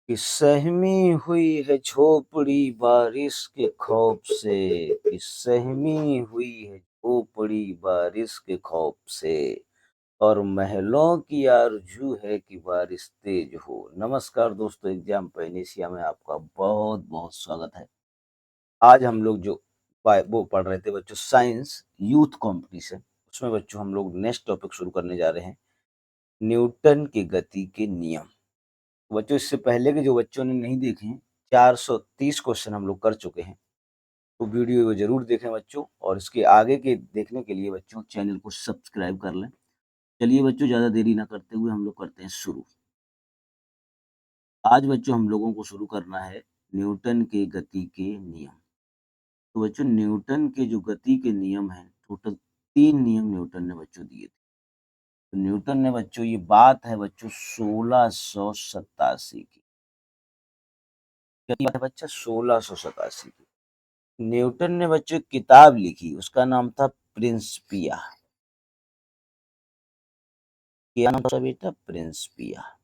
कि सहमी हुई है झोपड़ी बारिश के खौफ से। कि सहमी हुई है झोपड़ी बारिश के खौफ से। और महलों की आरजू है कि बारिश तेज हो। नमस्कार दोस्तों, एग्जाम पैनेशिया में आपका बहुत बहुत स्वागत है। आज हम लोग जो वो पढ़ रहे थे बच्चों, साइंस यूथ कंपटीशन, उसमें बच्चों हम लोग नेक्स्ट टॉपिक शुरू करने जा रहे हैं, न्यूटन की गति के नियम। बच्चों इससे पहले के जो बच्चों ने नहीं देखे हैं, 430 क्वेश्चन हम लोग कर चुके हैं, तो वीडियो को जरूर देखें बच्चों। और इसके आगे के देखने के लिए बच्चों चैनल को सब्सक्राइब कर लें। चलिए बच्चों, ज़्यादा देरी ना करते हुए हम लोग करते हैं शुरू। आज बच्चों हम लोगों को शुरू करना है न्यूटन के गति के नियम। तो बच्चों न्यूटन के जो गति के नियम हैं, टोटल 3 नियम न्यूटन ने बच्चों दिए थे। तो न्यूटन ने बच्चों, ये बात है बच्चों 1687 की। क्या बात है बच्चा? 1687 की। न्यूटन ने बच्चों एक किताब लिखी, उसका नाम था प्रिंसिपिया। क्या नाम था बेटा? प्रिंसिपिया।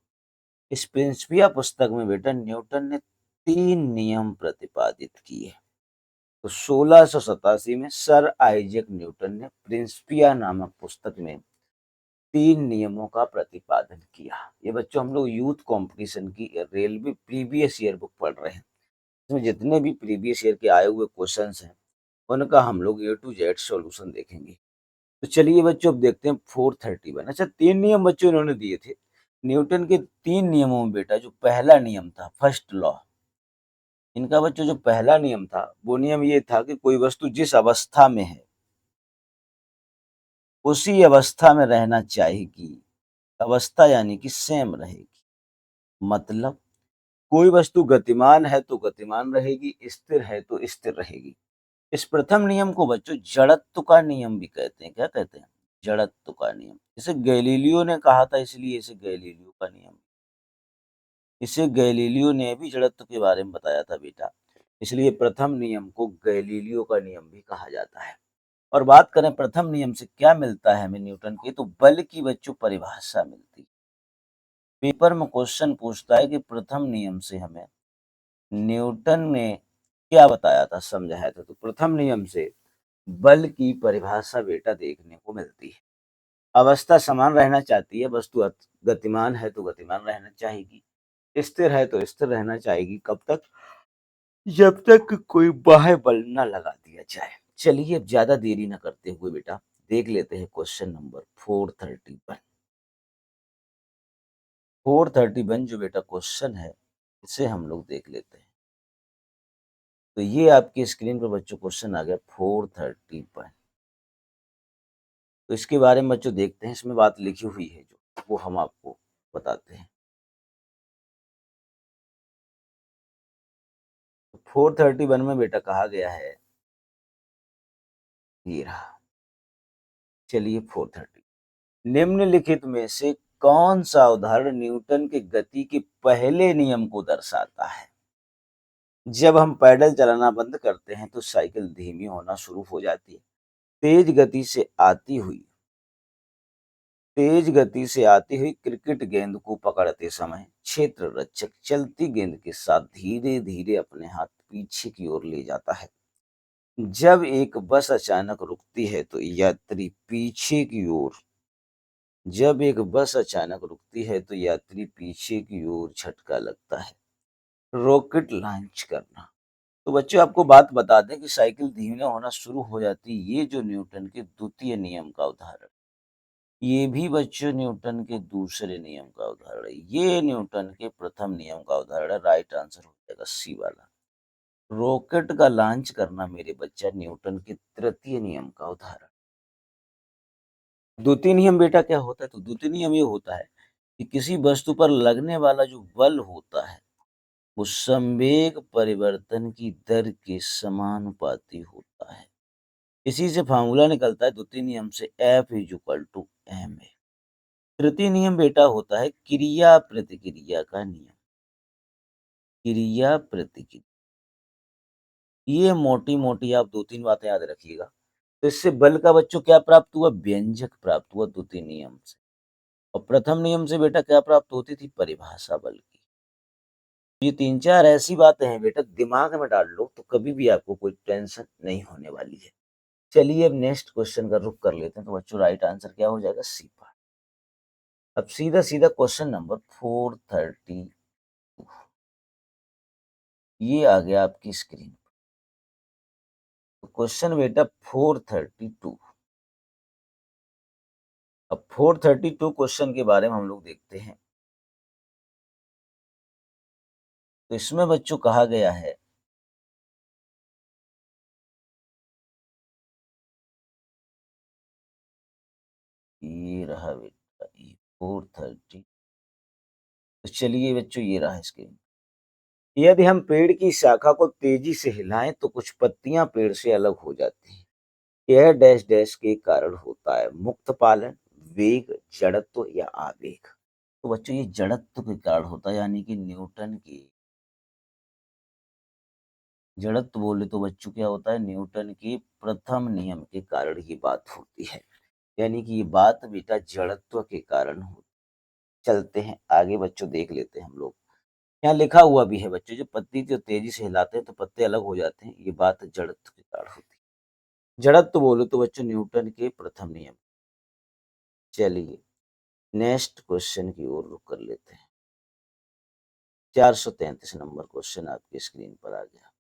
इस प्रिंसिपिया पुस्तक में बेटा न्यूटन ने 3 नियम प्रतिपादित किए। तो 1687 में सर आइजैक न्यूटन ने प्रिंसिपिया नामक पुस्तक में 3 नियमों का प्रतिपादन किया। ये बच्चों हम लोग यूथ कंपटीशन की रेलवे प्रीवियस ईयर बुक पढ़ रहे हैं। इसमें जितने भी प्रीवियस ईयर के आए हुए क्वेश्चंस हैं, उनका हम लोग ए टू जेड सॉल्यूशन देखेंगे। तो चलिए बच्चों, अब देखते हैं 431। अच्छा, 3 नियम बच्चों इन्होंने दिए थे। न्यूटन के 3 नियमों में बेटा जो पहला नियम था, फर्स्ट लॉ, इनका बच्चों जो पहला नियम था, वो नियम ये था कि कोई वस्तु जिस अवस्था में है उसी अवस्था में रहना चाहेगी। अवस्था यानी कि सेम रहेगी। मतलब कोई वस्तु गतिमान है तो गतिमान रहेगी, स्थिर है तो स्थिर रहेगी। इस प्रथम नियम को बच्चों जड़त्व का नियम भी कहते हैं। क्या कहते हैं? जड़त्व का नियम। इसे गैलीलियो ने कहा था, इसलिए इसे गैलीलियो का नियम। इसे गैलीलियो ने भी जड़त्व के बारे में बताया था बेटा, इसलिए प्रथम नियम को गैलीलियो का नियम भी कहा जाता है। और बात करें प्रथम नियम से क्या मिलता है हमें न्यूटन के, तो बल की बच्चों परिभाषा मिलती है। पेपर में क्वेश्चन पूछता है कि प्रथम नियम से हमें न्यूटन ने क्या बताया था, समझाया था। तो प्रथम नियम से बल की परिभाषा बेटा देखने को मिलती है। अवस्था समान रहना चाहती है वस्तु, गतिमान है तो गतिमान रहना चाहेगी, स्थिर है तो स्थिर रहना चाहेगी। कब तक? जब तक कोई बाह्य बल न लगा दिया जाए। चलिए अब ज्यादा देरी न करते हुए बेटा देख लेते हैं क्वेश्चन नंबर 431। 431 जो बेटा क्वेश्चन है, इसे हम लोग देख लेते हैं। तो ये आपकी स्क्रीन पर बच्चों क्वेश्चन आ गया 431। तो इसके बारे में बच्चों देखते हैं, इसमें बात लिखी हुई है जो, वो हम आपको बताते हैं। 431 में बेटा कहा गया है, ये रहा। चलिए 430, निम्नलिखित में से कौन सा उदाहरण न्यूटन के गति के पहले नियम को दर्शाता है? जब हम पैडल चलाना बंद करते हैं तो साइकिल धीमी होना शुरू हो जाती है। तेज गति से आती हुई क्रिकेट गेंद को पकड़ते समय क्षेत्र रक्षक चलती गेंद के साथ धीरे धीरे अपने हाथ पीछे की ओर ले जाता है। जब एक बस अचानक रुकती है तो यात्री पीछे की ओर जब एक बस अचानक रुकती है तो यात्री पीछे की ओर झटका लगता है। रॉकेट लॉन्च करना। तो बच्चों आपको बात बता दें कि साइकिल धीमे होना शुरू हो जाती है, ये जो न्यूटन के द्वितीय नियम का उदाहरण, ये भी बच्चों न्यूटन के दूसरे नियम का उदाहरण है। ये न्यूटन के प्रथम नियम का उदाहरण है। राइट आंसर हो जाएगा सी वाला। रॉकेट का लॉन्च करना मेरे बच्चा न्यूटन के तृतीय नियम का उदाहरण। द्वितीय नियम बेटा क्या होता है? तो द्वितीय नियम ये होता है कि किसी वस्तु पर लगने वाला जो बल होता है वो संवेग परिवर्तन की दर के समानुपाती होता है। इसी से फार्मूला निकलता है द्वितीय नियम से, F is equal to M A. तृतीय नियम बेटा होता है क्रिया प्रतिक्रिया का नियम। क्रिया प्रतिक्रिया, ये मोटी मोटी आप 2-3 बातें याद रखिएगा। तो इससे बल का बच्चों क्या प्राप्त हुआ? व्यंजक प्राप्त हुआ द्वितीय नियम से। और प्रथम नियम से बेटा क्या प्राप्त होती थी? परिभाषा बल की। ये 3-4 ऐसी बातें हैं बेटा, दिमाग में डाल लो तो कभी भी आपको कोई टेंशन नहीं होने वाली है। चलिए अब नेक्स्ट क्वेश्चन का रुख कर लेते हैं, तो बच्चों राइट आंसर क्या हो जाएगा? C part. अब सीधा-सीधा क्वेश्चन नंबर 430, ये आ गया आपकी स्क्रीन पर। तो क्वेश्चन बेटा 432। अब 432 क्वेश्चन के बारे में हम लोग देखते हैं। तो इसमें बच्चों कहा गया है, ये रहा बेटा ये 430। तो चलिए बच्चों ये रहा स्क्रीन। यदि हम पेड़ की शाखा को तेजी से हिलाएं तो कुछ पत्तियां पेड़ से अलग हो जाती हैं। यह डैश डैश के कारण होता है, मुक्त पालन, वेग, जड़त्व या आवेग। तो बच्चों ये जड़त्व के कारण होता है, यानी कि न्यूटन की जड़त्व बोले तो बच्चों क्या होता है? न्यूटन के प्रथम नियम के कारण ये बात होती है, यानी कि ये बात बेटा जड़त्व के कारण होती है। चलते हैं आगे बच्चों, देख लेते हैं हम लोग। यहाँ लिखा हुआ भी है बच्चों, जो पत्ती जो तेजी से हिलाते हैं तो पत्ते अलग हो जाते हैं, ये बात जड़त्व के कारण होती है। जड़त्व बोले तो बच्चों न्यूटन के प्रथम नियम। चलिए नेक्स्ट क्वेश्चन की ओर रुक कर लेते हैं। 433 नंबर क्वेश्चन आपकी स्क्रीन पर आ गया।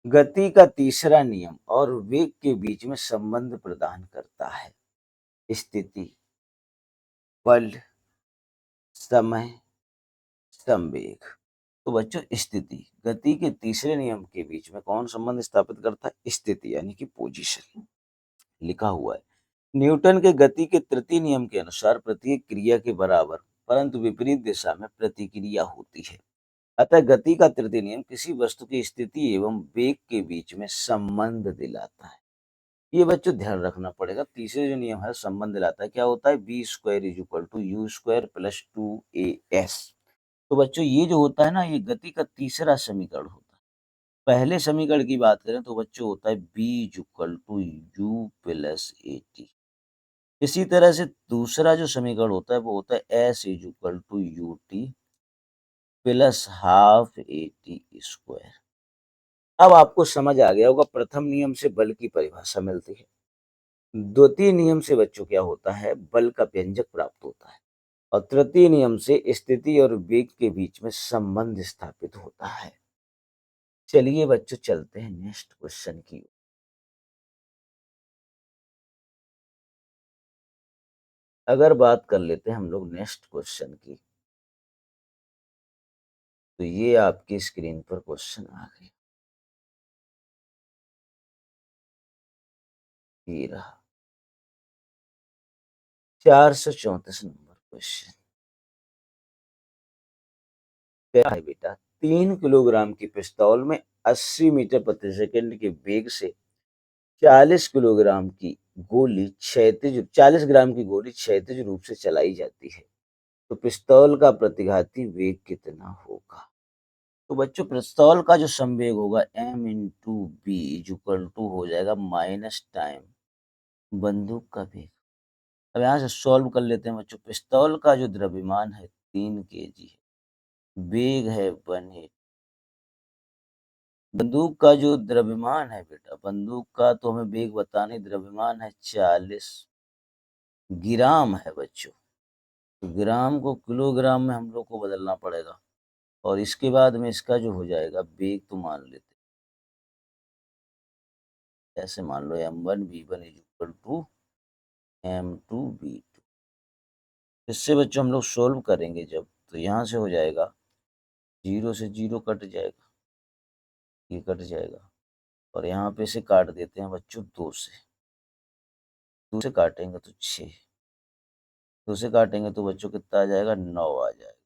गति का तीसरा नियम और वेग के बीच में संबंध प्रदान करता है। स्थिति, बल, समय, संवेग। तो बच्चों स्थिति, गति के तीसरे नियम के बीच में कौन संबंध स्थापित करता है? स्थिति यानी कि पोजीशन। लिखा हुआ है, न्यूटन के गति के तृतीय नियम के अनुसार प्रत्येक क्रिया के बराबर परंतु विपरीत दिशा में प्रतिक्रिया होती है। अतः गति का तृतीय नियम किसी वस्तु की स्थिति एवं वेग के बीच में संबंध दिलाता है। ये बच्चों ध्यान रखना पड़ेगा। तीसरे जो नियम है संबंध दिलाता है, क्या होता है? B square is equal to U square plus 2as। तो बच्चों ये जो होता है ना, ये गति का तीसरा समीकरण होता है। पहले समीकरण की बात करें तो बच्चों होता है B is equal to U plus A T. इसी तरह से दूसरा जो समीकरण होता है वो होता है S is equal to U T plus half A T square. अब आपको समझ आ गया होगा, प्रथम नियम से बल की परिभाषा मिलती है। द्वितीय नियम से बच्चों क्या होता है? बल का व्यंजक प्राप्त होता है। और तृतीय नियम से स्थिति और वेग के बीच में संबंध स्थापित होता है। चलिए बच्चों चलते हैं नेक्स्ट क्वेश्चन की ओर। अगर बात कर लेते हैं हम लोग नेक्स्ट क्वेश्चन की, तो ये आपकी स्क्रीन पर क्वेश्चन आ गया, ये रहा 434 नंबर क्वेश्चन। क्या है बेटा? 3 किलोग्राम की पिस्तौल में 80 मीटर प्रति सेकंड के वेग से 40 ग्राम की गोली क्षैतिज रूप से चलाई जाती है, तो पिस्तौल का प्रतिघाती वेग कितना होगा? तो बच्चों पिस्तौल का जो संवेग होगा m into B equal to हो जाएगा माइनस टाइम बंदूक का वेग। अब यहाँ से सॉल्व कर लेते हैं बच्चों। पिस्तौल का जो द्रव्यमान है 3 kg है, वेग है 180। बंदूक का जो द्रव्यमान है बेटा, बंदूक का तो हमें वेग बताना ही, द्रव्यमान है 40 ग्राम है बच्चों। तो ग्राम को किलोग्राम में हम लोग को बदलना पड़ेगा, और इसके बाद में इसका जो हो जाएगा वेग, तो मान लेते हैं ऐसे, मान लो m1v1 is equal to m2v2। इससे बच्चों हम लोग सोल्व करेंगे जब, तो यहाँ से हो जाएगा 0 से 0 कट जाएगा, ये कट जाएगा, और यहाँ पे से काट देते हैं बच्चों 2 से, 2 से काटेंगे तो 6, 2 से काटेंगे तो बच्चों कितना आ जाएगा? 9 आ जाएगा।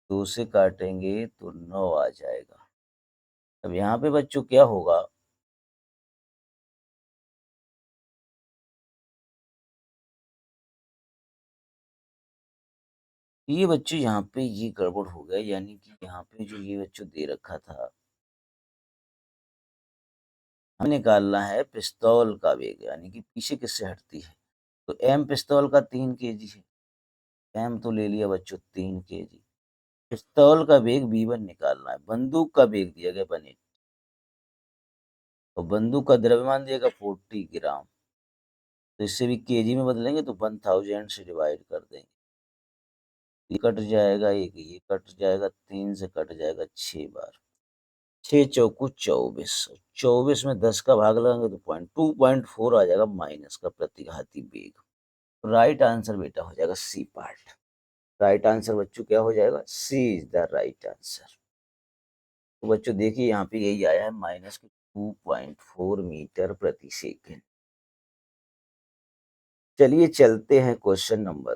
2 से काटेंगे तो 9 आ जाएगा। अब यहाँ पे बच्चों क्या होगा? ये बच्चों यहाँ पे ये गड़बड़ हो गया, यानी कि यहाँ पे जो ये बच्चों दे रखा था, हमें निकालना है पिस्तौल का वेग, यानी कि पीछे किससे हटती है। तो एम पिस्तौल का 3 kg है, एम तो ले लिया बच्चों 3 kg, पिस्तौल का वेग v1 निकालना है, बंदूक का वेग दिया गया 180 और बंदूक का द्रव्यमान दिया गया 40 ग्राम। तो इससे भी केजी में बदलेंगे तो 1000 से डिवाइड कर देंगे, ये कट जाएगा, एक ये कट जाएगा, 3 से कट जाएगा 6 बार, 6 चौको 24, 24 में 10 का भाग लगाएंगे तो 2.4 आ जाएगा माइनस का प्रतिघाती वेग। राइट आंसर बेटा हो जाएगा सी पार्ट। राइट आंसर बच्चों क्या हो जाएगा, सी इज द राइट आंसर। तो बच्चों देखिए यहाँ पे यही आया है माइनस 2.4 मीटर प्रति सेकेंड। चलिए चलते हैं क्वेश्चन नंबर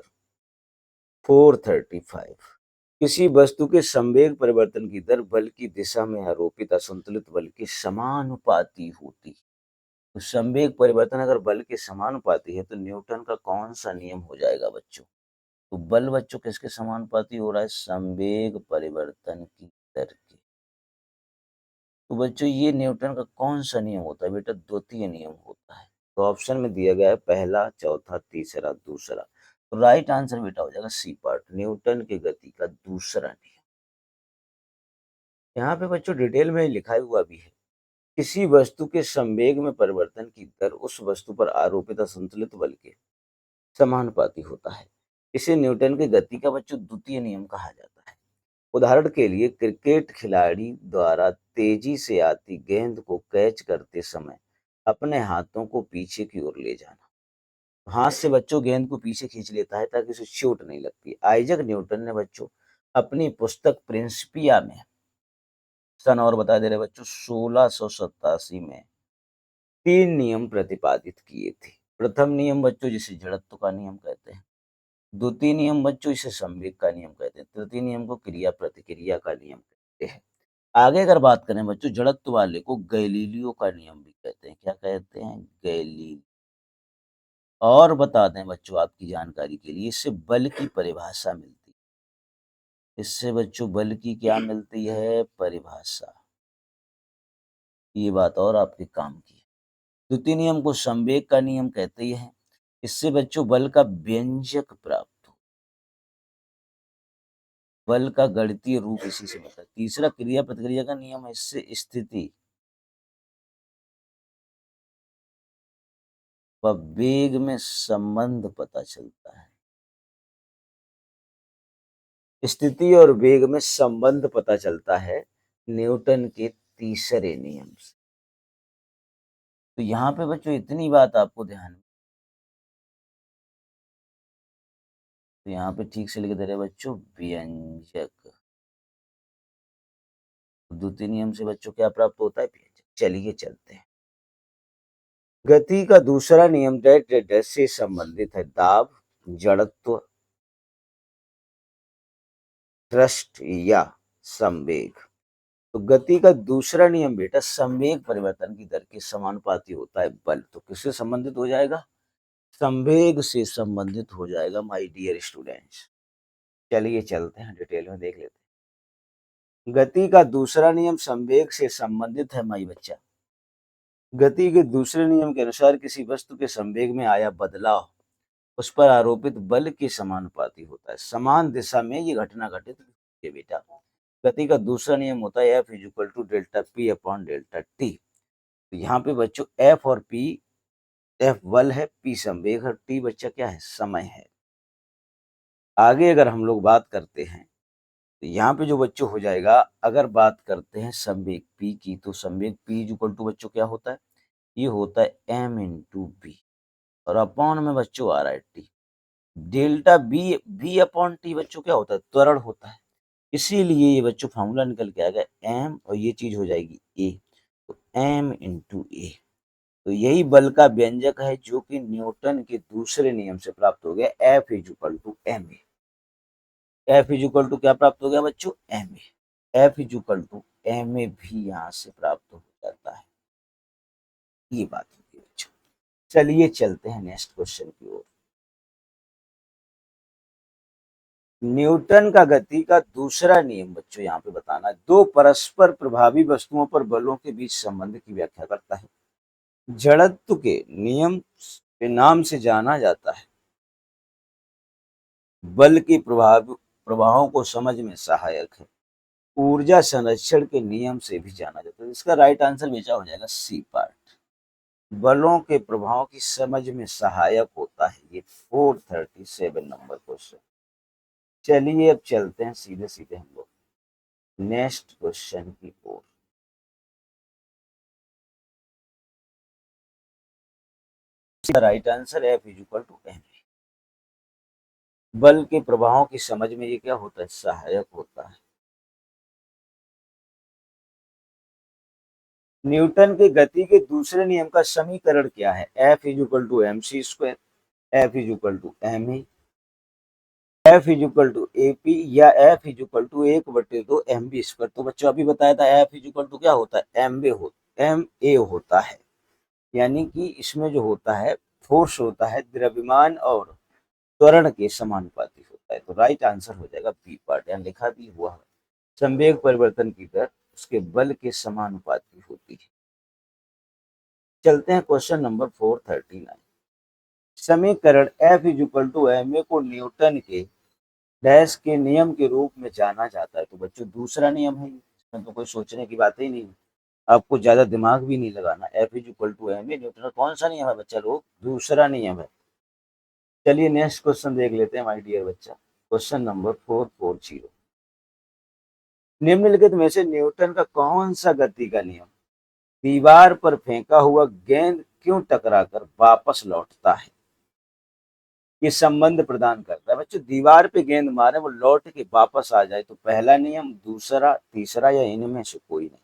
435। किसी वस्तु के संवेग परिवर्तन की दर बल की दिशा में आरोपित असंतुलित बल के समानुपाती होती। तो संवेग परिवर्तन अगर बल के समानुपाती है तो न्यूटन का कौन सा नियम हो जाएगा बच्चों। तो बल बच्चों किसके समानुपाती हो रहा है, संवेग परिवर्तन की दर के। तो बच्चों ये न्यूटन का कौन सा नियम होता है बेटा, द्वितीय नियम होता है। तो ऑप्शन में दिया गया है पहला, चौथा, तीसरा, दूसरा। तो राइट आंसर बेटा हो जाएगा सी पार्ट, न्यूटन की गति का दूसरा नियम। यहाँ पे बच्चों डिटेल में लिखा हुआ भी है, किसी वस्तु के संवेग में परिवर्तन की दर उस वस्तु पर आरोपित असंतुलित बल के समानुपाती होता है। इसे न्यूटन की गति का बच्चों द्वितीय नियम कहा जाता है। उदाहरण के लिए क्रिकेट खिलाड़ी द्वारा तेजी से आती गेंद को कैच करते समय अपने हाथों को पीछे की ओर ले जाना। हाथ से बच्चों गेंद को पीछे खींच लेता है ताकि उसे चोट नहीं लगती। आइजक न्यूटन ने बच्चों अपनी पुस्तक प्रिंसिपिया में, सन और बता दे रहे बच्चों, 1687 में 3 नियम प्रतिपादित किए थे। प्रथम नियम बच्चों जिसे जड़त्व का नियम कहते हैं, द्वितीय नियम बच्चों इसे संवेग का नियम कहते हैं, तृतीय नियम को क्रिया प्रतिक्रिया का नियम कहते हैं। आगे अगर बात करें बच्चों, जड़त्व वाले को गैलीलियो का नियम भी कहते हैं। क्या कहते हैं, गैलीलियो। और बता दें बच्चों आपकी जानकारी के लिए, इससे बल की परिभाषा मिलती है। इससे बच्चों बल की क्या मिलती है, परिभाषा। ये बात और आपके काम की है। द्वितीय नियम को संवेग का नियम कहते हैं। इससे बच्चों बल का व्यंजक प्राप्त हो, बल का गणितीय रूप इसी से मिलता है। तीसरा क्रिया प्रतिक्रिया का नियम है, इससे स्थिति व वेग में संबंध पता चलता है। स्थिति और वेग में संबंध पता चलता है न्यूटन के तीसरे नियम से। तो यहाँ पे बच्चों इतनी बात आपको ध्यान में, तो यहाँ पे ठीक से लिख दे रहे बच्चों, व्यंजक। द्वितीय नियम से बच्चों क्या प्राप्त होता है, व्यंजक। चलिए चलते हैं। गति का दूसरा नियम डैश डैश डैश से संबंधित है, दाब, जड़त्व, थ्रस्ट या संवेग। तो गति का दूसरा नियम बेटा संवेग परिवर्तन की दर के समानुपाती होता है बल। तो किससे संबंधित हो जाएगा, संवेग से संबंधित हो जाएगा माय डियर स्टूडेंट्स। चलिए चलते हैं, डिटेल में देख लेते हैं। गति का दूसरा नियम संवेग से संबंधित है माई बच्चा। गति के दूसरे नियम के अनुसार किसी वस्तु के संवेग में आया बदलाव उस पर आरोपित बल के समानुपाती होता है। समान दिशा में ये घटना घटित होती है बेटा। गति का दूसरा नियम होता है F is to delta P upon delta T. तो यहाँ पे बच्चों F और P, F बल है, P संवेग है, T बच्चा क्या है, समय है। आगे अगर हम लोग बात करते हैं तो यहाँ पे जो बच्चों हो जाएगा, अगर बात करते हैं संवेग P की, तो संवेग P इज इक्वल टू बच्चों क्या होता है, ये होता है M इंटू बी और अपॉन में बच्चों आ रहा है T। Delta B upon T बच्चों क्या होता है, त्वरण होता है। इसीलिए ये बच्चों फॉर्मूला निकल के आ गया एम और ये चीज हो जाएगी ए, तो एम इंटू ए। तो यही बल का व्यंजक है जो कि न्यूटन के दूसरे नियम से प्राप्त हो गया, F is equal to M A. F is equal to क्या प्राप्त हो गया बच्चों, M A. F is equal to M A भी यहाँ से प्राप्त हो जाता है। ये बात होती है बच्चों। चलिए चलते हैं नेक्स्ट क्वेश्चन की ओर। न्यूटन का गति का दूसरा नियम बच्चों यहाँ पे बताना है, दो परस्पर प्रभावी वस्तुओं पर बलों के बीच संबंध की व्याख्या करता है। जड़त्व के नियम के नाम से जाना जाता है। बल की प्रभावों को समझ में सहायक है। ऊर्जा संरक्षण के नियम से भी जाना जाता है। इसका राइट आंसर बेचा हो जाएगा सी पार्ट। बलों के प्रभाव की समझ में सहायक होता है। ये 437 नंबर क्वेश्चन। चलिए अब चलते हैं सीधे सीधे हम लोग नेक्स्ट क्वेश्चन की ओर। Right answer F is equal to M. बल के प्रभावों की समझ में ये क्या होता है, सहायक होता है। न्यूटन की गति के दूसरे नियम का समीकरण क्या है? F is equal to M C square, F is equal to M E, F is equal to A P, या F is equal to 1/2 M B square. तो बच्चों अभी बताया था F इज इक्वल टू क्या होता है, एम ए होता है। यानी कि इसमें जो होता है फोर्स होता है द्रव्यमान और त्वरण के समानुपाती होता है। तो राइट आंसर हो जाएगा बी पार्ट। यहाँ लिखा भी हुआ है संवेग परिवर्तन की दर उसके बल के समानुपाती होती है। चलते हैं क्वेश्चन नंबर 439। समीकरण F is equal to M A को न्यूटन के डैश के नियम के रूप में जाना जाता है। तो बच्चों दूसरा नियम है, इसमें तो कोई सोचने की बात ही नहीं, आपको ज्यादा दिमाग भी नहीं लगाना। F is equal to M A Newton का कौन सा नियम है बच्चा लोग, दूसरा नियम है। चलिए नेक्स्ट क्वेश्चन देख लेते हैं माय डियर बच्चा। Question number 440। निम्नलिखित में से न्यूटन का कौन सा गति का नियम दीवार पर फेंका हुआ गेंद क्यों टकराकर वापस लौटता है? ये संबंध प्रदान करता है। बच्चों दीवार पे गेंद मारे वो लौट के वापस आ जाए, तो पहला नियम, दूसरा, तीसरा, या इनमें से कोई नहीं।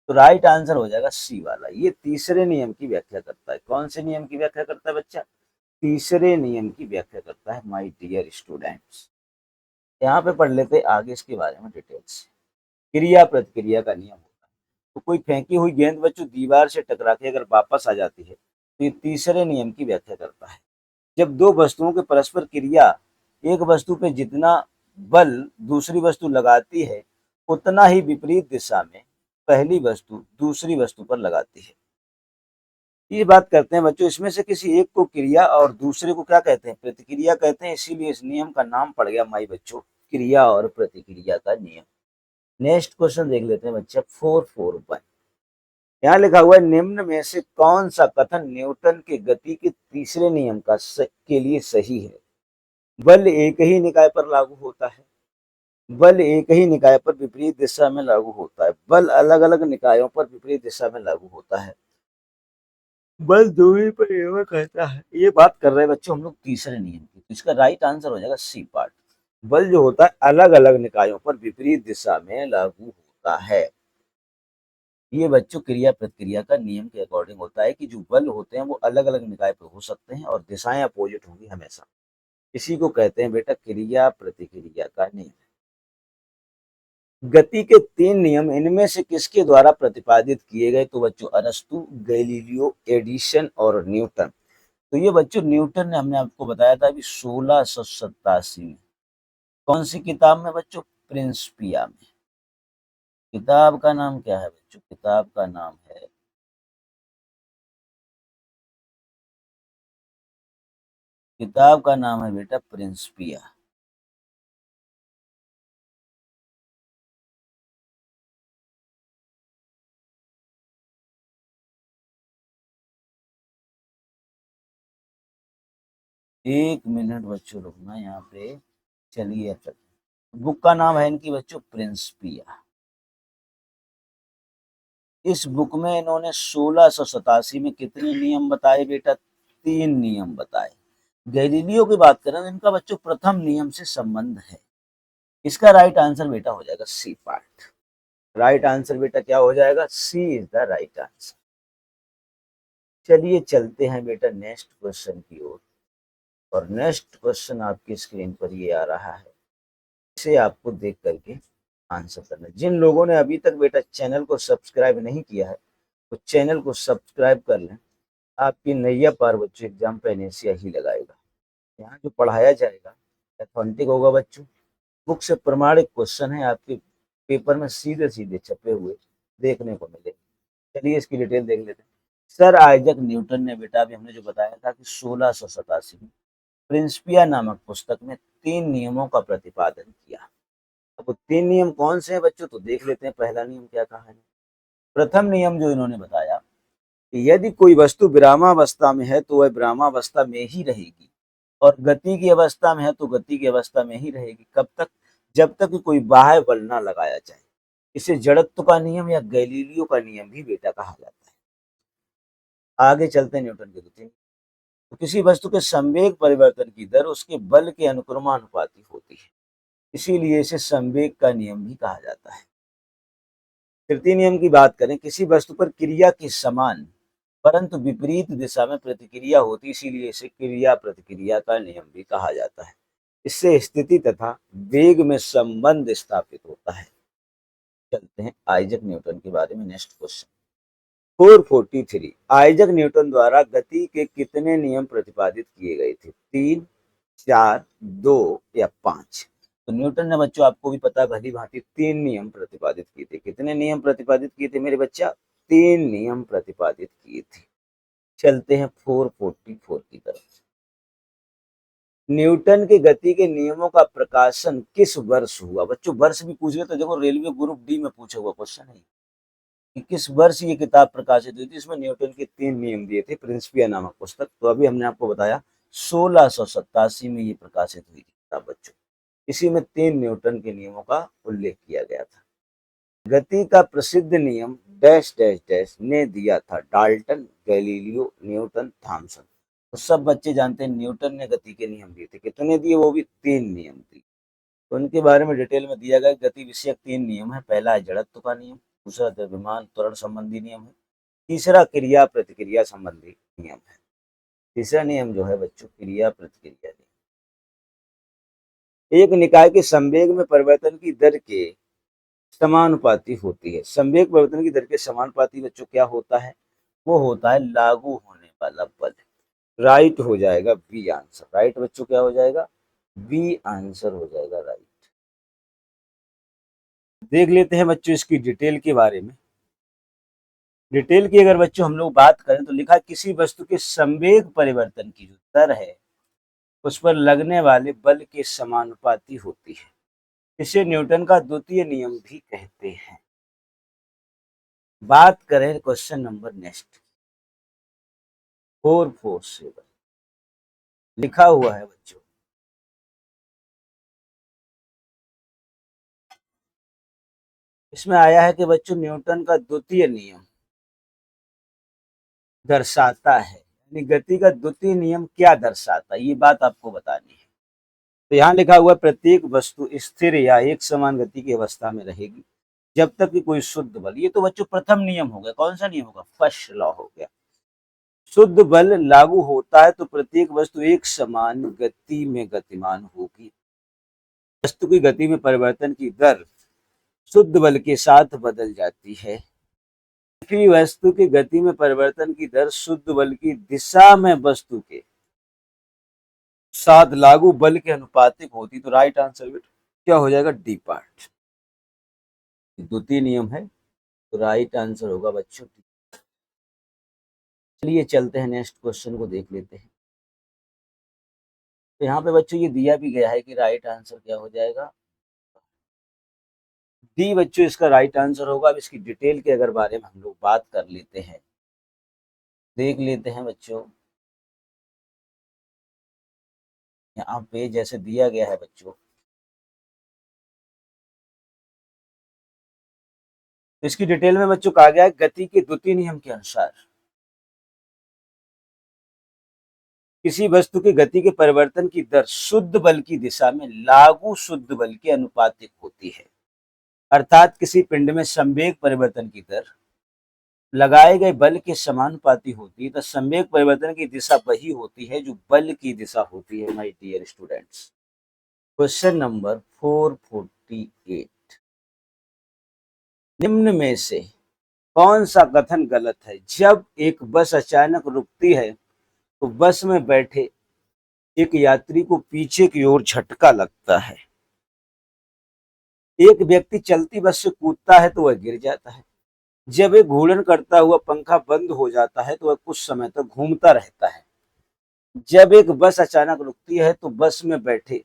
तो राइट आंसर हो जाएगा सी वाला। ये तीसरे नियम की व्याख्या करता है। कौन से नियम की व्याख्या करता है बच्चा? तीसरे नियम की व्याख्या करता है माय डियर स्टूडेंट्स। यहाँ पे पढ़ लेते आगे इसके बारे में डिटेल्स। क्रिया प्रतिक्रिया का नियम होता है। तो कोई फेंकी हुई गेंद बच्चों दीवार से टकरा के अगर वापस आ जाती है तो ये तीसरे नियम की व्याख्या करता है। जब दो वस्तुओं के परस्पर क्रिया, एक वस्तु पे जितना बल दूसरी वस्तु लगाती है उतना ही विपरीत दिशा में पहली वस्तु दूसरी वस्तु पर लगाती है। ये बात करते हैं बच्चों, इसमें से किसी एक को क्रिया और दूसरे को क्या कहते हैं, प्रतिक्रिया कहते हैं। इसीलिए इस नियम का नाम पड़ गया माई बच्चों क्रिया और प्रतिक्रिया का नियम। नेक्स्ट क्वेश्चन देख लेते हैं बच्चा 441। यहाँ लिखा हुआ है निम्न में से कौन सा कथन न्यूटन के गति के तीसरे नियम के लिए सही है? बल एक ही निकाय पर लागू होता है, बल एक ही निकाय पर विपरीत दिशा में लागू होता है, बल अलग अलग निकायों पर विपरीत दिशा में लागू होता है, बल दूरी पर निर्भर करता है। ये बात कर रहे हैं बच्चों हम लोग तीसरे नियम की। तो इसका राइट आंसर हो जाएगा सी पार्ट। बल जो होता है अलग अलग निकायों पर विपरीत दिशा में लागू होता है। ये बच्चों क्रिया प्रतिक्रिया का नियम के अकॉर्डिंग होता है कि जो बल होते हैं वो अलग अलग निकाय पर हो सकते हैं और दिशाएं अपोजिट होंगी हमेशा। इसी को कहते हैं बेटा क्रिया प्रतिक्रिया का नियम। गति के 3 नियम इनमें से किसके द्वारा प्रतिपादित किए गए? तो बच्चों अरस्तु, गैलीलियो, एडिसन और न्यूटन। तो ये बच्चों न्यूटन ने, हमने आपको बताया था अभी 1687 में। कौन सी किताब में बच्चों? प्रिंसिपिया में। किताब का नाम क्या है बच्चों? किताब का नाम है बेटा प्रिंसिपिया। एक मिनट बच्चों रुकना यहाँ पे। चलिए अब तक बुक का नाम है इनकी बच्चों प्रिंसिपिया। इस बुक में इन्होंने 1687 में कितने नियम बताए बेटा? 3 नियम बताए। गैलीलियो की बात करें तो इनका बच्चों प्रथम नियम से संबंध है। इसका राइट आंसर बेटा हो जाएगा सी पार्ट। राइट आंसर बेटा क्या हो जाएगा? सी इज द राइट आंसर। चलिए चलते हैं बेटा नेक्स्ट क्वेश्चन की ओर। और नेक्स्ट क्वेश्चन आपकी स्क्रीन पर ये आ रहा है, इसे आपको देख करके आंसर करना। जिन लोगों ने अभी तक बेटा चैनल को सब्सक्राइब नहीं किया है तो चैनल को सब्सक्राइब कर लें। आपकी नैया पार बच्चों एग्जाम पे एनएसिया ही लगाएगा। यहाँ जो पढ़ाया जाएगा ऑथेंटिक होगा बच्चों। बुक से प्रमाणित क्वेश्चन है, आपके पेपर में सीधे सीधे छपे हुए देखने को मिले। चलिए इसकी डिटेल देख लेते हैं। सर आइजक न्यूटन ने बेटा, अभी हमने जो बताया था कि 1687 में प्रिंसिपिया नामक पुस्तक में 3 नियमों का प्रतिपादन किया। तो 3 नियम कौन से हैं बच्चों, तो देख लेते हैं पहला नियम क्या कहा है। प्रथम नियम जो इन्होंने बताया कि यदि कोई वस्तु विरामावस्था में है तो वह विरामावस्था में ही रहेगी, और गति की अवस्था में है तो गति की अवस्था में ही रहेगी। कब तक, जब तक कि कोई बाह्य बल ना लगाया जाए। इसे जड़त्व का नियम या गैलीलियो का नियम भी बेटा कहा जाता है। आगे चलते हैं न्यूटन के द्वितीय। तो किसी वस्तु के संवेग परिवर्तन की दर उसके बल के अनुक्रमानुपाती होती है, इसीलिए इसे संवेग का नियम भी कहा जाता है। तृतीय नियम की बात करें, किसी वस्तु पर क्रिया के समान परंतु विपरीत दिशा में प्रतिक्रिया होती, इसीलिए इसे क्रिया प्रतिक्रिया का नियम भी कहा जाता है। इससे स्थिति तथा वेग में संबंध स्थापित होता है। चलते हैं आइजक न्यूटन के बारे में। नेक्स्ट क्वेश्चन 443, आइजक न्यूटन द्वारा गति के कितने नियम प्रतिपादित किए गए थे? 3, 4, 2 या 5? तो न्यूटन ने बच्चों, आपको भी पता भली भांति 3 नियम प्रतिपादित किए थे। कितने नियम प्रतिपादित किए थे मेरे बच्चा? 3 नियम प्रतिपादित किए थे। चलते हैं 444 की तरफ। न्यूटन के गति के नियमों का प्रकाशन किस वर्ष हुआ? बच्चों वर्ष भी पूछ रहे तो देखो, रेलवे ग्रुप डी में पूछा हुआ क्वेश्चन है कि किस वर्ष ये किताब प्रकाशित हुई थी। इसमें न्यूटन के 3 नियम दिए थे, प्रिंसिपिया नामक पुस्तक। तो अभी हमने आपको बताया 1687 में ये प्रकाशित हुई थी किताब बच्चों। इसी में 3 न्यूटन के नियमों का उल्लेख किया गया था। गति का प्रसिद्ध नियम डैश डैश डैश ने दिया था? Dalton, Galileo, Newton, Thomson. तो सब बच्चे जानते हैं न्यूटन ने गति के नियम दिए थे। कितने दिए? वो भी 3 नियम दिए। तो उनके बारे में डिटेल में दिया गया। गति विषयक 3 नियम है। पहला है जड़त्व का नियम, दूसरा द्रव्यमान त्वरण संबंधी नियम है, तीसरा क्रिया प्रतिक्रिया संबंधी नियम है। तीसरा नियम जो है बच्चों, क्रिया प्रतिक्रिया नियम। एक निकाय के संवेग में परिवर्तन की दर के समानुपाती होती है। संवेग परिवर्तन की दर के समानुपाती बच्चों क्या होता है? वो होता है लागू होने वाला बल। राइट हो जाएगा बी आंसर। राइट बच्चों क्या हो जाएगा? बी आंसर हो जाएगा राइट। देख लेते हैं बच्चों इसकी डिटेल के बारे में। डिटेल की अगर बच्चों हम लोग बात करें तो लिखा, किसी वस्तु के संवेग परिवर्तन की जो दर है उस पर लगने वाले बल के समानुपाती होती है। इसे न्यूटन का द्वितीय नियम भी कहते हैं। बात करें क्वेश्चन नंबर नेक्स्ट 447, लिखा हुआ है बच्चों, इसमें आया है कि बच्चों न्यूटन का द्वितीय नियम दर्शाता है, यानी गति का द्वितीय नियम क्या दर्शाता है, ये बात आपको बतानी है। तो यहाँ लिखा हुआ, प्रत्येक वस्तु स्थिर या एक समान गति की अवस्था में रहेगी जब तक कि कोई शुद्ध बल, ये तो बच्चों प्रथम नियम हो गया। कौन सा नियम होगा? फर्स्ट लॉ हो गया। शुद्ध बल लागू होता है तो प्रत्येक वस्तु एक समान गति में गतिमान होगी। वस्तु की गति में परिवर्तन की दर शुद्ध बल के साथ बदल जाती है। किसी वस्तु की गति में परिवर्तन की दर शुद्ध बल की दिशा में वस्तु के साथ लागू बल के अनुपातिक होती। तो राइट आंसर क्या हो जाएगा? D part. द्वितीय नियम है तो राइट आंसर होगा बच्चों। चलिए चलते हैं नेक्स्ट क्वेश्चन को देख लेते हैं। तो यहाँ पे बच्चों ये दिया भी गया है कि राइट आंसर क्या हो जाएगा? डी बच्चों इसका राइट आंसर होगा। अब इसकी डिटेल के अगर बारे में हम लोग बात कर लेते हैं, देख लेते हैं बच्चों। यहाँ पे जैसे दिया गया है बच्चों, तो इसकी डिटेल में बच्चों कहा गया है, गति के द्वितीय नियम के अनुसार किसी वस्तु की गति के परिवर्तन की दर शुद्ध बल की दिशा में लागू शुद्ध बल के अनुपातिक होती है। अर्थात किसी पिंड में संवेग परिवर्तन की दर लगाए गए बल के समानुपाती होती है। तो संवेग परिवर्तन की दिशा वही होती है जो बल की दिशा होती है। My dear students, question number 448, निम्न में से कौन सा कथन गलत है? जब एक बस अचानक रुकती है तो बस में बैठे एक यात्री को पीछे की ओर झटका लगता है। एक व्यक्ति चलती बस से कूदता है तो वह गिर जाता है। जब एक घूर्णन करता हुआ पंखा बंद हो जाता है तो वह कुछ समय तक घूमता रहता है। जब एक बस अचानक रुकती है तो बस में बैठे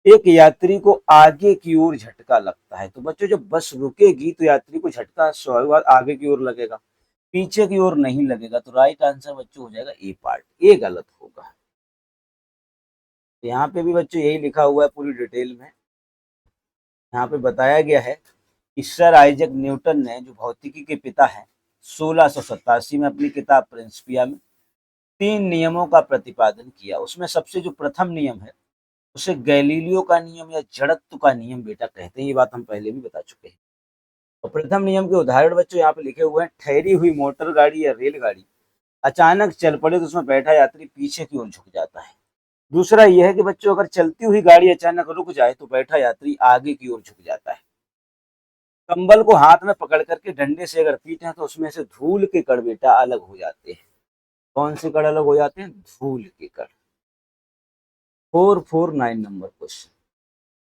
एक यात्री को आगे की ओर झटका लगता है। तो बच्चों जब बस रुकेगी तो यात्री को झटका स्वाभाविक बात आगे की ओर लगेगा, पीछे की ओर नहीं लगेगा। तो राइट आंसर बच्चों हो जाएगा ए पार्ट, ए गलत होगा। यहाँ पे भी बच्चों यही लिखा हुआ है पूरी डिटेल में। यहाँ पे बताया गया है कि सर आइजैक न्यूटन ने, जो भौतिकी के पिता हैं, 1687 में अपनी किताब प्रिंसिपिया में 3 नियमों का प्रतिपादन किया। उसमें सबसे जो प्रथम नियम है उसे गैलीलियो का नियम या जड़त्व का नियम बेटा कहते हैं। ये बात हम पहले भी बता चुके हैं। और प्रथम नियम के उदाहरण बच्चों यहाँ पे लिखे हुए हैं। ठहरी हुई मोटर गाड़ी या रेलगाड़ी अचानक चल पड़े तो उसमें बैठा यात्री पीछे की ओर झुक जाता है। दूसरा यह है कि बच्चों अगर चलती हुई गाड़ी अचानक रुक जाए तो बैठा यात्री आगे की ओर झुक जाता है। कंबल को हाथ में पकड़ करके डंडे से अगर पीटे तो उसमें से धूल के कण बेटा अलग हो जाते हैं। कौन से कण अलग हो जाते हैं? धूल के कण। 449 number question.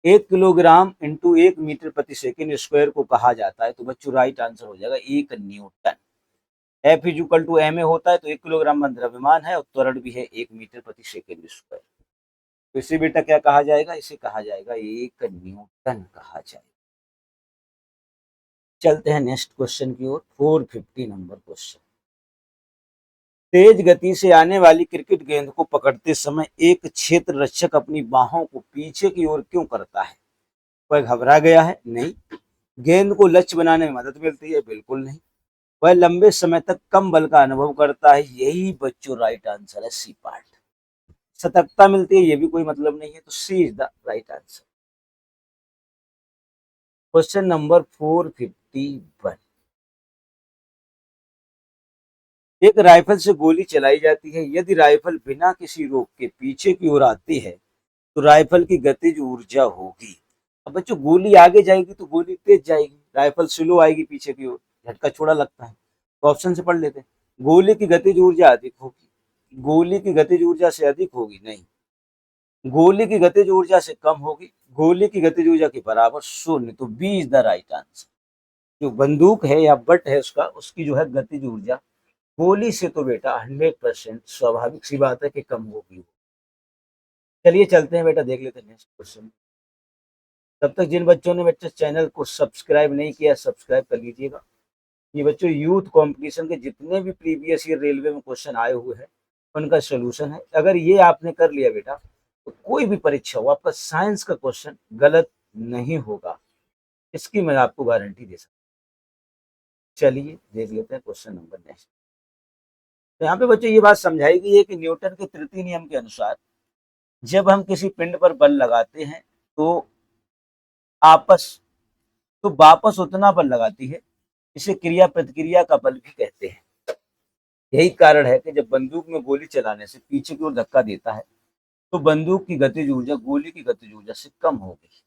1 kilogram into 1 metre प्रति सेकेंड स्क्वायर को कहा जाता है। तो बच्चों राइट आंसर हो जाएगा 1 newton. F is equal to M A होता है, तो 1 किलोग्राम द्रव्यमान है और त्वरण भी है 1 मीटर प्रति सेकेंड स्क्वायर। तो इसे बेटा क्या कहा जाएगा? इसे कहा जाएगा 1 न्यूटन कहा जाएगा। चलते हैं नेक्स्ट क्वेश्चन की ओर। 450 नंबर क्वेश्चन। तेज गति से आने वाली क्रिकेट गेंद को पकड़ते समय एक क्षेत्र रक्षक अपनी बाहों को पीछे की ओर क्यों करता है? वह घबरा गया है? नहीं। गेंद को लक्ष्य बनाने में मदद मिलती है? बिल्कुल नहीं। वह लंबे समय तक कम बल का अनुभव करता है? यही बच्चों राइट आंसर है, सी पार्ट। सतर्कता मिलती है? ये भी कोई मतलब नहीं है, तो C is the right answer. Question number 451। एक राइफल से गोली चलाई जाती है। यदि राइफल बिना किसी रोक के पीछे की ओर आती है तो राइफल की गतिज ऊर्जा होगी। अब बच्चों गोली आगे जाएगी तो गोली तेज जाएगी, राइफल स्लो आएगी पीछे की ओर, झटका छोड़ा लगता है। तो ऑप्शन से पढ़ लेते हैं। गोली की गतिज ऊर्जा अधिक होगी, गोली की गतिज ऊर्जा से अधिक होगी, नहीं। गोली की गतिज ऊर्जा से कम होगी, गोली की गतिज ऊर्जा के बराबर, शून्य। तो B is the right answer. जो बंदूक है या बट है उसका, उसकी जो है गतिज ऊर्जा गोली से तो बेटा 100% स्वाभाविक सी बात है कि कम होगी। चलिए चलते हैं बेटा, देख लेते हैं नेक्स्ट क्वेश्चन। तब तक जिन बच्चों ने बच्चे चैनल को सब्सक्राइब नहीं किया, सब्सक्राइब कर लीजिएगा। ये बच्चों यूथ कंपटीशन के जितने भी प्रीवियस ईयर रेलवे में क्वेश्चन आए हुए हैं उनका सोल्यूशन है। अगर ये आपने कर लिया बेटा तो कोई भी परीक्षा हो, आपका साइंस का क्वेश्चन गलत नहीं होगा, इसकी मैं आपको गारंटी दे सकता हूँ। चलिए देख लेते हैं क्वेश्चन नंबर नेक्स्ट। तो यहाँ पे बच्चों ये बात समझाई गई है कि न्यूटन के तृतीय नियम के अनुसार जब हम किसी पिंड पर बल लगाते हैं तो आपस तो वापस उतना बल लगाती है। इसे क्रिया प्रतिक्रिया का बल भी कहते हैं। यही कारण है कि जब बंदूक में गोली चलाने से पीछे की ओर धक्का देता है तो बंदूक की गतिज ऊर्जा गोली की गतिज ऊर्जा से कम हो गई।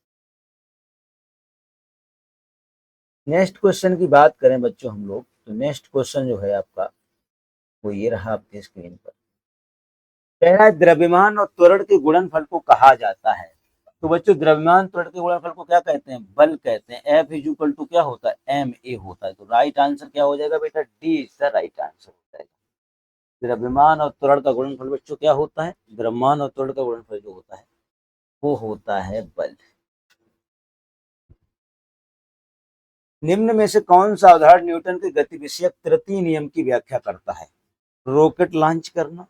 नेक्स्ट क्वेश्चन की बात करें बच्चों हम लोग, तो नेक्स्ट क्वेश्चन जो है आपका वो ये रहा आपके स्क्रीन पर। पहला, द्रव्यमान और त्वरण के गुणनफल को कहा जाता है। तो बच्चों द्रव्यमान त्वरण के गुणनफल को क्या कहते हैं? बल कहते हैं। एफ इज इक्वल टू क्या होता है? एम ए होता है। तो राइट आंसर क्या हो जाएगा बेटा? D is the right answer हो जाएगा। द्रव्यमान और त्वरण का गुणनफल बच्चों क्या होता है? द्रव्यमान और त्वरण का गुणनफल जो होता है वो होता है बल। निम्न में से कौन सा उदाहरण न्यूटन के गति विषयक तृतीय नियम की व्याख्या करता है? रॉकेट लॉन्च करना,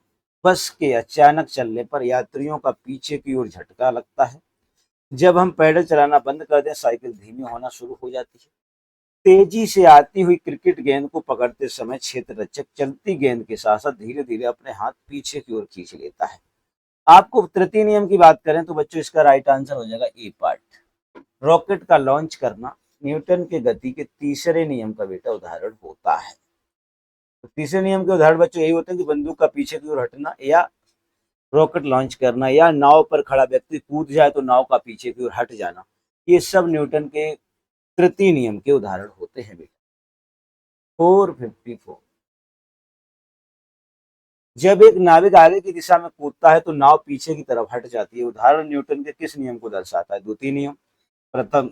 बस के अचानक चलने पर यात्रियों का पीछे की ओर झटका लगता है, जब हम पैडल चलाना बंद कर दें साइकिल धीमी होना शुरू हो जाती है, तेजी से आती हुई क्रिकेट गेंद को पकड़ते समय क्षेत्र रक्षक चलती गेंद के साथ साथ धीरे धीरे अपने हाथ पीछे की ओर खींच लेता है। आपको तृतीय नियम की बात करें तो बच्चों इसका राइट आंसर हो जाएगा ए पार्ट। रॉकेट का लॉन्च करना न्यूटन के गति के तीसरे नियम का बेटा उदाहरण होता है। तो तीसरे नियम के उदाहरण बच्चों यही होते हैं कि बंदूक का पीछे की ओर हटना, या रॉकेट लॉन्च करना, या नाव पर खड़ा व्यक्ति कूद जाए तो नाव का पीछे की ओर हट जाना। ये सब न्यूटन के तृतीय नियम के उदाहरण होते हैं बेटा। 454। जब एक नाविक आगे की दिशा में कूदता है तो नाव पीछे की तरफ हट जाती है। उदाहरण न्यूटन के किस नियम को दर्शाता है? द्वितीय नियम, प्रथम,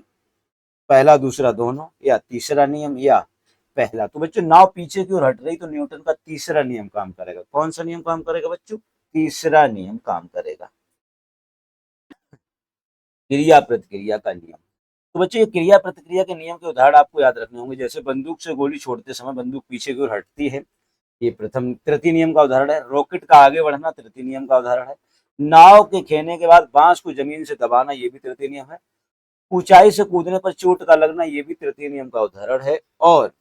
पहला दूसरा दोनों, या तीसरा नियम, या पहला। तो बच्चों नाव पीछे की ओर हट रही तो न्यूटन का तीसरा नियम काम करेगा। कौन सा नियम काम करेगा बच्चों? तीसरा नियम काम करेगा। क्रिया प्रतिक्रिया का नियम। तो बच्चों ये क्रिया प्रतिक्रिया के नियम के उदाहरण आपको याद रखने होंगे। जैसे बंदूक से गोली छोड़ते समय बंदूक पीछे की ओर हटती है, ये प्रथम तृतीय नियम का उदाहरण है। रॉकेट का आगे बढ़ना तृतीय नियम का उदाहरण है। नाव के खेने के बाद बांस को जमीन से दबाना, ये भी तृतीय नियम है। ऊंचाई से कूदने पर चोट का लगना, ये भी तृतीय नियम का उदाहरण है। और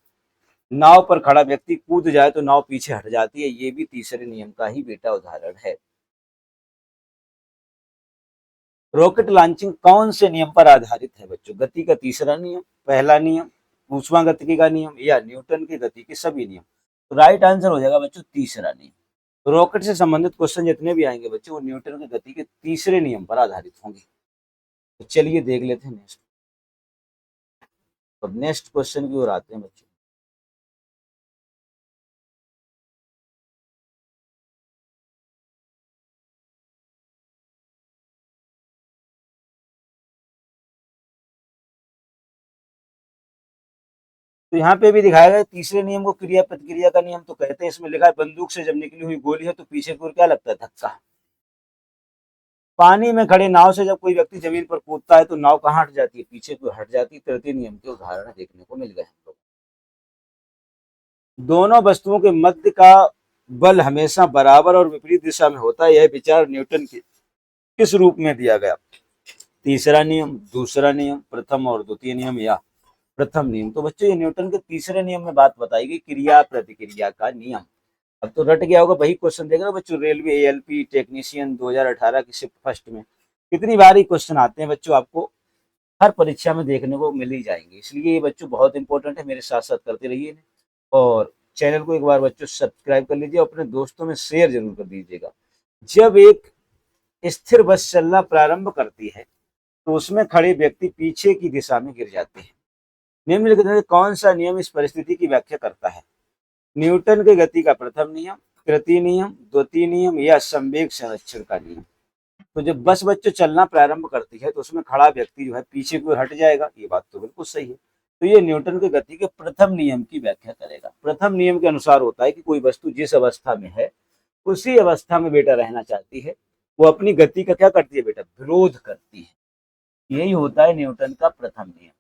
नाव पर खड़ा व्यक्ति कूद जाए तो नाव पीछे हट जाती है, ये भी तीसरे नियम का ही बेटा उदाहरण है। रॉकेट लॉन्चिंग कौन से नियम पर आधारित है बच्चों? गति का तीसरा नियम, पहला नियम, ऊष्मागतिकी का नियम या न्यूटन की गति के सभी नियम? तो राइट आंसर हो जाएगा बच्चों तीसरा नियम। तो रॉकेट से संबंधित क्वेश्चन जितने भी आएंगे बच्चों वो न्यूटन की गति के तीसरे नियम पर आधारित होंगे। तो चलिए देख लेते हैं नेक्स्ट। अब नेक्स्ट क्वेश्चन की ओर आते हैं बच्चों। तो यहाँ पे भी दिखाया गया तीसरे नियम को क्रिया प्रतिक्रिया का नियम तो कहते हैं। इसमें लिखा है बंदूक से जब निकली हुई गोली है तो पीछे की ओर क्या लगता है? धक्का। पानी में खड़े नाव से जब कोई व्यक्ति जमीन पर कूदता है तो नाव कहाँ हट जाती है? पीछे की ओर हट जाती है। तृतीय नियम के उदाहरण देखने को मिल गए हमको। दोनों वस्तुओं के मध्य का बल हमेशा बराबर और विपरीत दिशा में होता है, यह विचार न्यूटन के किस रूप में दिया गया? तीसरा नियम, दूसरा नियम, प्रथम और द्वितीय नियम या प्रथम नियम? तो बच्चों ये न्यूटन के तीसरे नियम में बात बताई गई, क्रिया प्रतिक्रिया का नियम। अब तो रट गया होगा, वही क्वेश्चन देगा बच्चों। रेलवे एएलपी टेक्नीशियन 2018 की शिफ्ट फर्स्ट में कितनी बार ही क्वेश्चन आते हैं बच्चों, आपको हर परीक्षा में देखने को मिल ही जाएंगे। इसलिए ये बच्चों बहुत इंपॉर्टेंट है, मेरे साथ साथ करते रहिए। और चैनल को एक बार बच्चों सब्सक्राइब कर लीजिए, अपने दोस्तों में शेयर जरूर कर दीजिएगा। जब एक स्थिर बस चलना प्रारंभ करती है तो उसमें खड़े व्यक्ति पीछे की दिशा में गिर जाते हैं। निम्नलिखित में कौन सा नियम इस परिस्थिति की व्याख्या करता है? न्यूटन की गति का प्रथम नियम, तृतीय नियम, द्वितीय नियम या संवेग संरक्षण का नियम? तो जब बस बच्चों चलना प्रारंभ करती है तो उसमें खड़ा व्यक्ति जो है पीछे की ओर हट जाएगा, ये बात तो बिल्कुल सही है। तो ये न्यूटन की गति के प्रथम नियम की व्याख्या करेगा। प्रथम नियम के अनुसार होता है कि कोई वस्तु जिस अवस्था में है उसी अवस्था में बेटा रहना चाहती है, वो अपनी गति का क्या करती है बेटा? विरोध करती है। यही होता है न्यूटन का प्रथम नियम।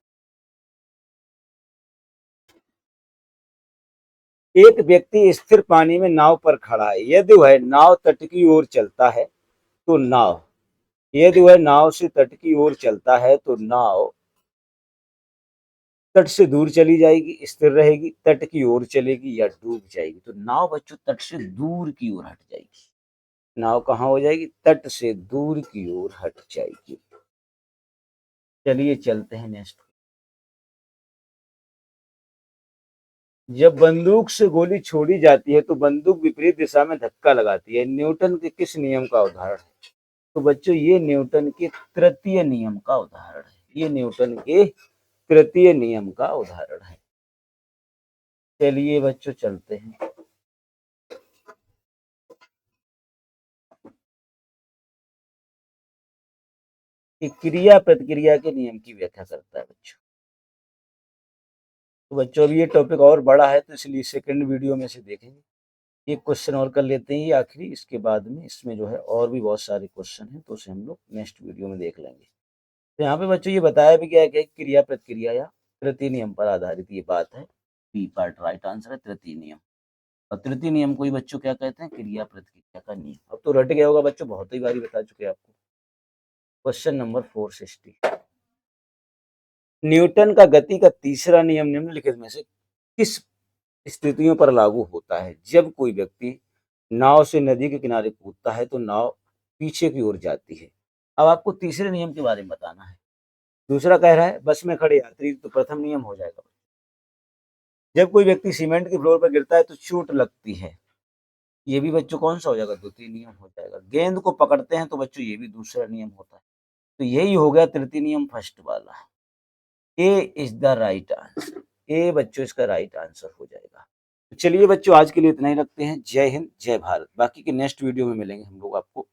एक व्यक्ति स्थिर पानी में नाव पर खड़ा है, यदि वह नाव तट की ओर चलता है तो नाव यदि वह नाव से तट की ओर चलता है तो नाव तट से दूर चली जाएगी, स्थिर रहेगी, तट की ओर चलेगी या डूब जाएगी? तो नाव बच्चों तट से दूर की ओर हट जाएगी। नाव कहाँ हो जाएगी? तट से दूर की ओर हट जाएगी। चलिए चलते हैं नेक्स्ट। जब बंदूक से गोली छोड़ी जाती है तो बंदूक विपरीत दिशा में धक्का लगाती है, न्यूटन के किस नियम का उदाहरण है? तो बच्चों ये न्यूटन के तृतीय नियम का उदाहरण है। ये न्यूटन के तृतीय नियम का उदाहरण है। चलिए बच्चों चलते हैं। कि क्रिया प्रतिक्रिया के नियम की व्याख्या करता है बच्चों। तो बच्चों अभी ये टॉपिक और बड़ा है तो इसलिए सेकंड वीडियो में से देखेंगे। एक क्वेश्चन और कर लेते हैं ये आखिरी, इसके बाद में इसमें जो है और भी बहुत सारे क्वेश्चन हैं तो उसे हम लोग नेक्स्ट वीडियो में देख लेंगे। तो यहाँ पे बच्चों ये बताया भी गया है कि क्रिया प्रतिक्रिया या तृतीय नियम पर आधारित ये बात है। बी पार्ट राइट आंसर है तृतीय नियम। और तृतीय नियम को ही बच्चों क्या कहते हैं? क्रिया प्रतिक्रिया का नियम। अब तो रट गया होगा बच्चों, बहुत ही बारी बता चुके आपको। क्वेश्चन नंबर 460, न्यूटन का गति का तीसरा नियम निम्नलिखित में से किस स्थितियों पर लागू होता है? जब कोई व्यक्ति नाव से नदी के किनारे कूदता है तो नाव पीछे की ओर जाती है। अब आपको तीसरे नियम के बारे में बताना है। दूसरा कह रहा है बस में खड़े यात्री, तो प्रथम नियम हो जाएगा। जब कोई व्यक्ति सीमेंट के फ्लोर पर गिरता है तो चोट लगती है, ये भी बच्चों कौन सा हो जाएगा? द्वितीय नियम हो जाएगा। गेंद को पकड़ते हैं तो बच्चों ये भी दूसरा नियम होता है। तो यही हो गया तृतीय नियम फर्स्ट वाला। ए इज द राइट आंसर। ए बच्चों इसका राइट आंसर हो जाएगा। तो चलिए बच्चों आज के लिए इतना ही रखते हैं। जय हिंद, जय भारत। बाकी के नेक्स्ट वीडियो में मिलेंगे हम लोग आपको।